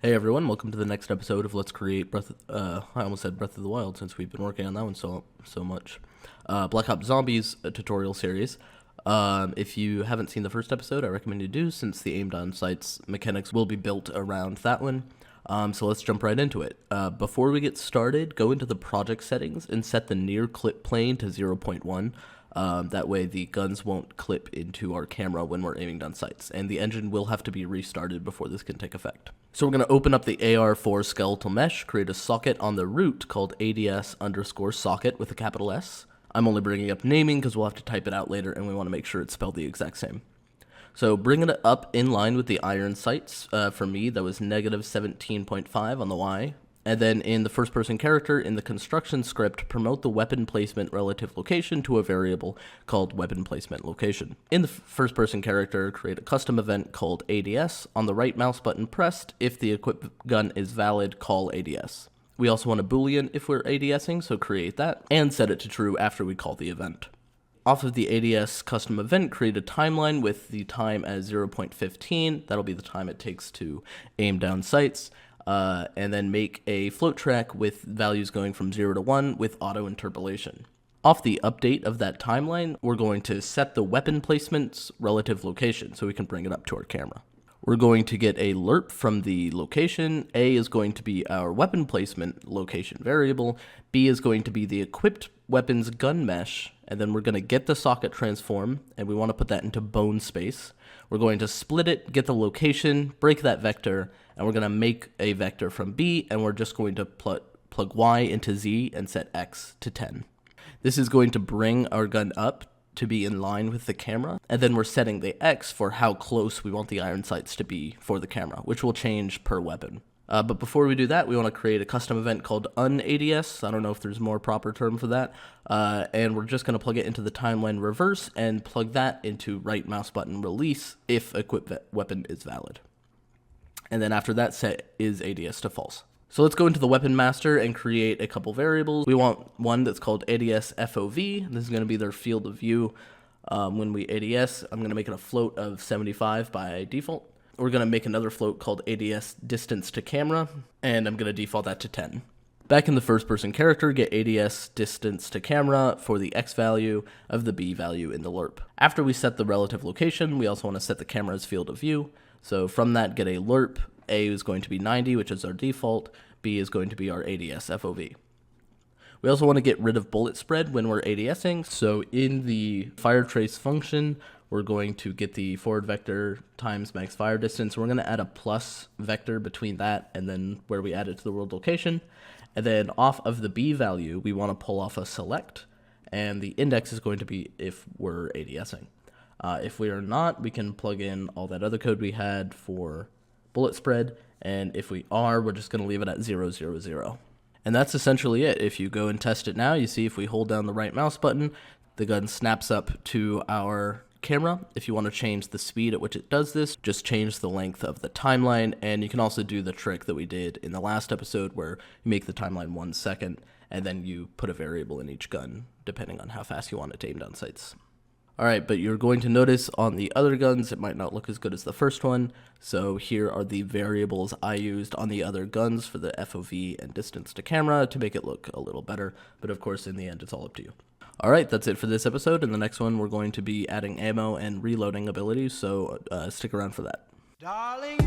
Hey everyone, welcome to the next episode of Let's Create I almost said Breath of the Wild since we've been working on that one so much. Black Ops Zombies tutorial series. If you haven't seen the first episode, I recommend you do, since the aimed on sights mechanics will be built around that one. So let's jump right into it. Before we get started, go into the project settings and set the near clip plane to 0.1. That way the guns won't clip into our camera when we're aiming down sights, and the engine will have to be restarted before this can take effect. So we're going to open up the AR4 skeletal mesh, create a socket on the root called ADS_socket with a capital S. I'm only bringing up naming because we'll have to type it out later and we want to make sure it's spelled the exact same. So bringing it up in line with the iron sights, for me that was negative 17.5 on the Y. And then in the first person character, in the construction script, promote the weapon placement relative location to a variable called weapon placement location. In the first person character, create a custom event called ADS. On the right mouse button pressed, if the equipped gun is valid, call ADS. We also want a boolean if we're ADSing, so create that, and set it to true after we call the event. Off of the ADS custom event, create a timeline with the time as 0.15. That'll be the time it takes to aim down sights. And then make a float track with values going from 0 to 1 with auto interpolation. Off the update of that timeline, we're going to set the weapon placement's relative location so we can bring it up to our camera. We're going to get a lerp from the location. A is going to be our weapon placement location variable. B is going to be the equipped weapons gun mesh. And then we're going to get the socket transform, and we want to put that into bone space. We're going to split it, get the location, break that vector, and we're going to make a vector from B, and we're just going to plug Y into Z and set X to 10. This is going to bring our gun up to be in line with the camera, and then we're setting the X for how close we want the iron sights to be for the camera, which will change per weapon. But before we do that, we want to create a custom event called unads. I don't know if there's a more proper term for that. And we're just going to plug it into the timeline reverse and plug that into right mouse button release if equipped weapon is valid. And then after that, set is ADS to false. So let's go into the weapon master and create a couple variables. We want one that's called ADS FOV. This is going to be their field of view. When we ADS, I'm going to make it a float of 75 by default. We're going to make another float called ADS distance to camera, and I'm going to default that to 10. Back in the first person character, get ADS distance to camera for the X value of the B value in the lerp. After we set the relative location, we also want to set the camera's field of view. So from that, get a lerp. A is going to be 90, which is our default. B is going to be our ADS FOV. We also want to get rid of bullet spread when we're ADSing. So in the fire trace function, we're going to get the forward vector times max fire distance. We're going to add a plus vector between that and then where we add it to the world location. And then off of the B value, we want to pull off a select, and the index is going to be if we're ADSing. If we are not, we can plug in all that other code we had for bullet spread, and if we are, we're just going to leave it at 0, 0, 0. And that's essentially it. If you go and test it now, you see if we hold down the right mouse button, the gun snaps up to our camera. If you want to change the speed at which it does this, just change the length of the timeline, and you can also do the trick that we did in the last episode where you make the timeline 1 second, and then you put a variable in each gun, depending on how fast you want it to aim down sights. Alright, but you're going to notice on the other guns, it might not look as good as the first one, so here are the variables I used on the other guns for the FOV and distance to camera to make it look a little better, but of course in the end it's all up to you. Alright, that's it for this episode. In the next one, we're going to be adding ammo and reloading abilities, so stick around for that. Darling,